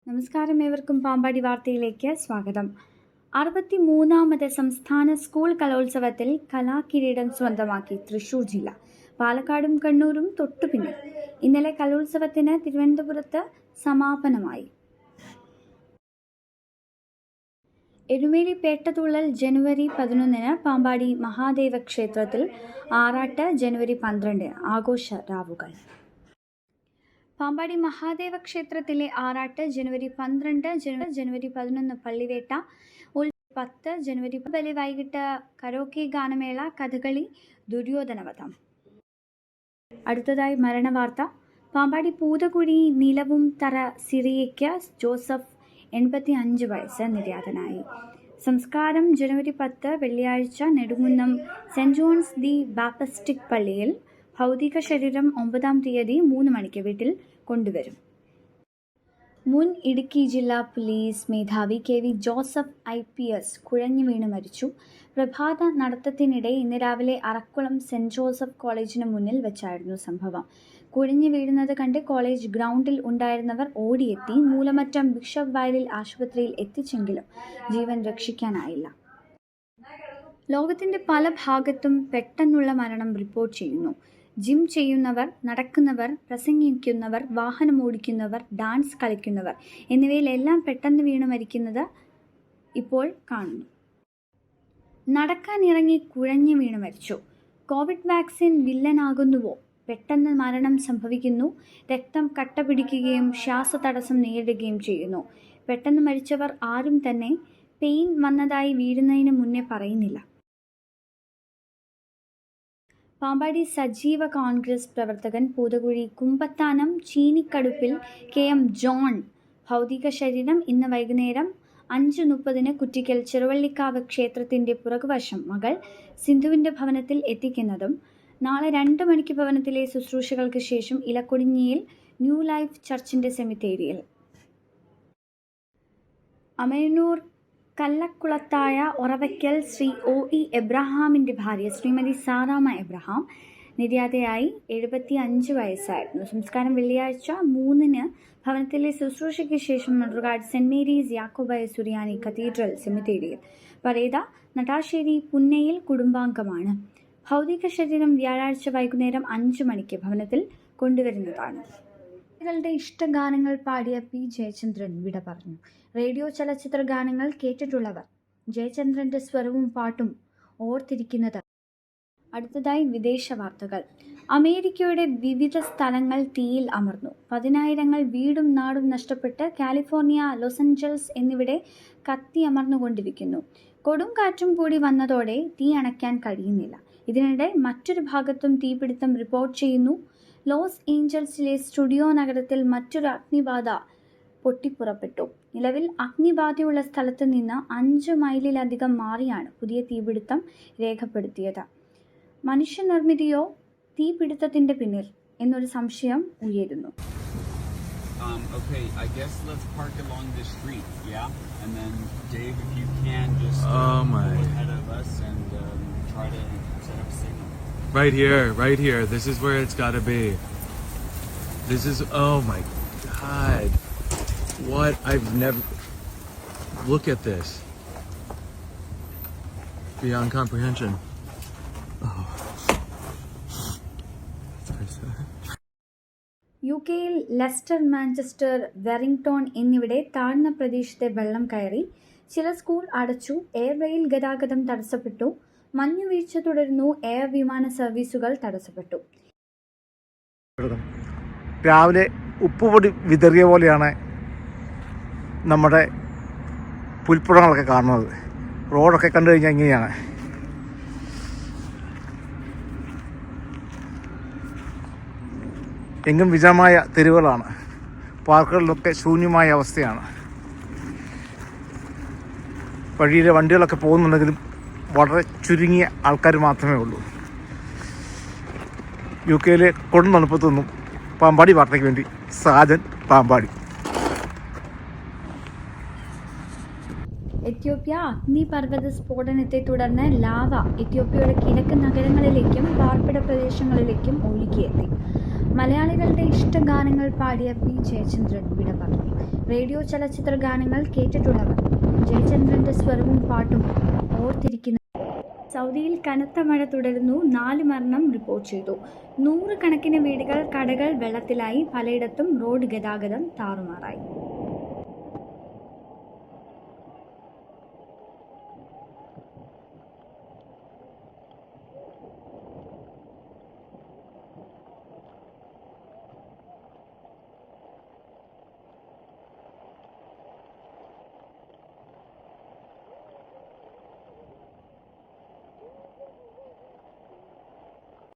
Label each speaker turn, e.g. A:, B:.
A: നമസ്കാരം, ഏവർക്കും പാമ്പാടി വാർത്തയിലേക്ക് സ്വാഗതം. 63ാമത് സംസ്ഥാന സ്കൂൾ കലോത്സവത്തിൽ കലാകിരീടം സ്വന്തമാക്കി തൃശൂർ ജില്ല. പാലക്കാടും കണ്ണൂരും തൊട്ടുപിന്നിൽ. ഇന്നലെ കലോത്സവത്തിന് തിരുവനന്തപുരത്ത് സമാപനമായി. എരുമേലി പേട്ടതുള്ളൽ ജനുവരി 11 പാമ്പാടി മഹാദേവ ക്ഷേത്രത്തിൽ, ആറാട്ട് ജനുവരി 12 ആഘോഷ രാവുകൾ. പാമ്പാടി മഹാദേവ ക്ഷേത്രത്തിലെ ആറാട്ട് ജനുവരി 12, ജനുവരി 11 പള്ളിവേട്ട, 10 ജനുവരി ബലി, വൈകിട്ട് കരോക്കെ ഗാനമേള, കഥകളി, ദുര്യോധനവധം. അടുത്തതായി മരണവാർത്ത. പാമ്പാടി പൂതകുഴി നിലവും തറ സിറിയയ്ക്ക് ജോസഫ് 85 വയസ്സ് നിര്യാതനായി. സംസ്കാരം ജനുവരി 10 വെള്ളിയാഴ്ച Nedumkunnam Saint John's the Baptist പള്ളിയിൽ. ഭൗതിക ശരീരം 9-ാം തീയതി 3 മണിക്ക് വീട്ടിൽ കൊണ്ടുവരും. മുൻ ഇടുക്കി ജില്ലാ പോലീസ് മേധാവി KV ജോസഫ് IPS കുഴഞ്ഞു വീണ് മരിച്ചു. പ്രഭാത നടത്തത്തിനിടെ ഇന്ന് രാവിലെ അറക്കുളം സെന്റ് ജോസഫ് കോളേജിന് മുന്നിൽ വെച്ചായിരുന്നു സംഭവം. കുഴഞ്ഞു വീഴുന്നത് കണ്ട് കോളേജ് ഗ്രൗണ്ടിൽ ഉണ്ടായിരുന്നവർ ഓടിയെത്തി മൂലമറ്റം ബിഷപ്പ് വയലിൽ ആശുപത്രിയിൽ എത്തിച്ചെങ്കിലും ജീവൻ രക്ഷിക്കാനായില്ല. ലോകത്തിന്റെ പല ഭാഗത്തും പെട്ടെന്നുള്ള മരണം റിപ്പോർട്ട് ചെയ്യുന്നു. ജിം ചെയ്യുന്നവർ, നടക്കുന്നവർ, പ്രസംഗിക്കുന്നവർ, വാഹനമോടിക്കുന്നവർ, ഡാൻസ് കളിക്കുന്നവർ എന്നിവയിലെല്ലാം പെട്ടെന്ന് വീണ് മരിക്കുന്നത് ഇപ്പോൾ കാണുന്നു. നടക്കാനിറങ്ങി കുഴഞ്ഞു വീണ് മരിച്ചു. കോവിഡ് വാക്സിൻ വില്ലനാകുന്നുവോ? പെട്ടെന്ന് മരണം സംഭവിക്കുന്നു. രക്തം കട്ട പിടിക്കുകയും ശ്വാസതടസ്സം നേരിടുകയും ചെയ്യുന്നു. പെട്ടെന്ന് മരിച്ചവർ ആരും തന്നെ പെയിൻ വന്നതായി വീഴുന്നതിന് മുന്നേ പറയുന്നില്ല. പാമ്പാടി സജീവ കോൺഗ്രസ് പ്രവർത്തകൻ പൂതകുഴി കുമ്പത്താനം ചീനിക്കടുപ്പിൽ KM ജോൺ ഭൗതിക ശരീരം ഇന്ന് വൈകുന്നേരം 5:30 കുറ്റിക്കൽ ചെറുവള്ളിക്കാവ് ക്ഷേത്രത്തിന്റെ പുറകുവശം മകൾ സിന്ധുവിന്റെ ഭവനത്തിൽ എത്തിക്കുന്നതും നാളെ 2 മണിക്ക് ഭവനത്തിലെ ശുശ്രൂഷകൾക്ക് ശേഷം ഇലക്കൊടിഞ്ഞിയിൽ ന്യൂ ലൈഫ് ചർച്ചിന്റെ സെമിത്തേരിയിൽ. അമയന്നൂർ കല്ലക്കുളത്തായ ഒറവയ്ക്കൽ ശ്രീ OE എബ്രഹാമിൻ്റെ ഭാര്യ ശ്രീമതി സാറാമ്മ എബ്രഹാം നിര്യാതയായി. 75 വയസ്സായിരുന്നു. സംസ്കാരം വെള്ളിയാഴ്ച 3-ന് ഭവനത്തിലെ ശുശ്രൂഷയ്ക്ക് ശേഷം മണ്ണുകാട് സെന്റ് മേരീസ് യാക്കോബായ സുറിയാനി കത്തീഡ്രൽ സെമിത്തേരിയിൽ. പരേത നടാശ്ശേരി പുന്നയിൽ കുടുംബാംഗമാണ്. ഭൗതിക ശരീരം വ്യാഴാഴ്ച വൈകുന്നേരം 5 മണിക്ക് ഭവനത്തിൽ കൊണ്ടുവരുന്നതാണ്. ളുടെ ഇഷ്ടഗാനങ്ങൾ പാടിയ P. ജയചന്ദ്രൻ വിട പറഞ്ഞു. റേഡിയോ ചലച്ചിത്ര ഗാനങ്ങൾ കേട്ടിട്ടുള്ളവർ ജയചന്ദ്രന്റെ സ്വരവും പാട്ടും ഓർത്തിരിക്കുന്നത്. അടുത്തതായി വിദേശ വാർത്തകൾ. അമേരിക്കയുടെ വിവിധ സ്ഥലങ്ങൾ തീയിൽ അമർന്നു. 10,000 വീടും നാടും നഷ്ടപ്പെട്ട് കാലിഫോർണിയ, ലോസ് ആഞ്ചൽസ് എന്നിവിടെ കത്തിയമർന്നുകൊണ്ടിരിക്കുന്നു. കൊടുങ്കാറ്റും കൂടി വന്നതോടെ തീ അണയ്ക്കാൻ കഴിയുന്നില്ല. ഇതിനിടെ മറ്റൊരു ഭാഗത്തും തീപിടുത്തം റിപ്പോർട്ട് ചെയ്യുന്നു. ലോസ് ഏഞ്ചൽസിലെ സ്റ്റുഡിയോ നഗരത്തിൽ മറ്റൊരു അഗ്നിബാധ പൊട്ടിപ്പുറപ്പെട്ടു. നിലവിൽ അഗ്നിബാധയുള്ള സ്ഥലത്ത് നിന്ന് 5 മൈലിലധികം മാറിയാണ് പുതിയ തീപിടുത്തം രേഖപ്പെടുത്തിയത്. മനുഷ്യനിർമ്മിതിയോ തീപിടുത്തത്തിന്റെ പിന്നിൽ എന്നൊരു സംശയം ഉയരുന്നു.
B: Okay, I guess let's park along this street, yeah? And then Dave, if you can just go ahead of us and try to set up a signal.
C: Right here. This is where it's got to be. This is, oh my God. What? I've never, look at this. Beyond comprehension. Oh.
A: UK-യിൽ Leicester, Manchester, Warrington എന്നിവിടെ താഴ്ന്ന പ്രദേശത്തെ വെള്ളം കയറി. ചില school അടച്ചു. Air rail ഗതാഗതം തടസ്സപ്പെട്ടു. മഞ്ഞുവീഴ്ച തുടരുന്നു. എയർ വിമാന സർവീസുകൾ തടസ്സപ്പെട്ടു.
D: രാവിലെ ഉപ്പുപൊടി വിതറിയ പോലെയാണ് നമ്മുടെ പുൽപ്പുറങ്ങളൊക്കെ കാണുന്നത്. റോഡൊക്കെ കണ്ടു കഴിഞ്ഞാൽ ഇങ്ങനെയാണ്. എങ്ങും വിജനമായ തെരുവുകളാണ്. പാർക്കുകളിലൊക്കെ ശൂന്യമായ അവസ്ഥയാണ്. വഴിയിലെ വണ്ടികളൊക്കെ പോകുന്നുണ്ടെങ്കിലും വളരെ ചുരുങ്ങിയ ആൾക്കാർ മാത്രമേ ഉള്ളൂ. UK-യിലെ കൊടും തണുപ്പത്തൊന്നും പാമ്പാടി വാർത്തയ്ക്ക് വേണ്ടി സാജൻ, പാമ്പാടി.
A: എത്യോപ്യ അഗ്നിപർവ്വത സ്ഫോടനത്തെ തുടർന്ന് ലാവ എത്യോപ്യയുടെ കിഴക്ക് നഗരങ്ങളിലേക്കും പാർപ്പിട പ്രദേശങ്ങളിലേക്കും ഒഴുകിയെത്തി. മലയാളികളുടെ ഇഷ്ടഗാനങ്ങൾ പാടിയ പി ജയചന്ദ്രൻ വിട പറഞ്ഞു. റേഡിയോ ചലച്ചിത്ര ഗാനങ്ങൾ കേട്ടിട്ടുള്ളവർ ജയചന്ദ്രന്റെ സ്വരവും പാട്ടും ഓർത്തിരിക്കുന്ന. സൗദിയിൽ കനത്ത മഴ തുടരുന്നു. 4 മരണം റിപ്പോർട്ട് ചെയ്തു. 100 കണക്കിന് വീടുകൾ, കടകൾ വെള്ളത്തിലായി. പലയിടത്തും റോഡ് ഗതാഗതം താറുമാറായി.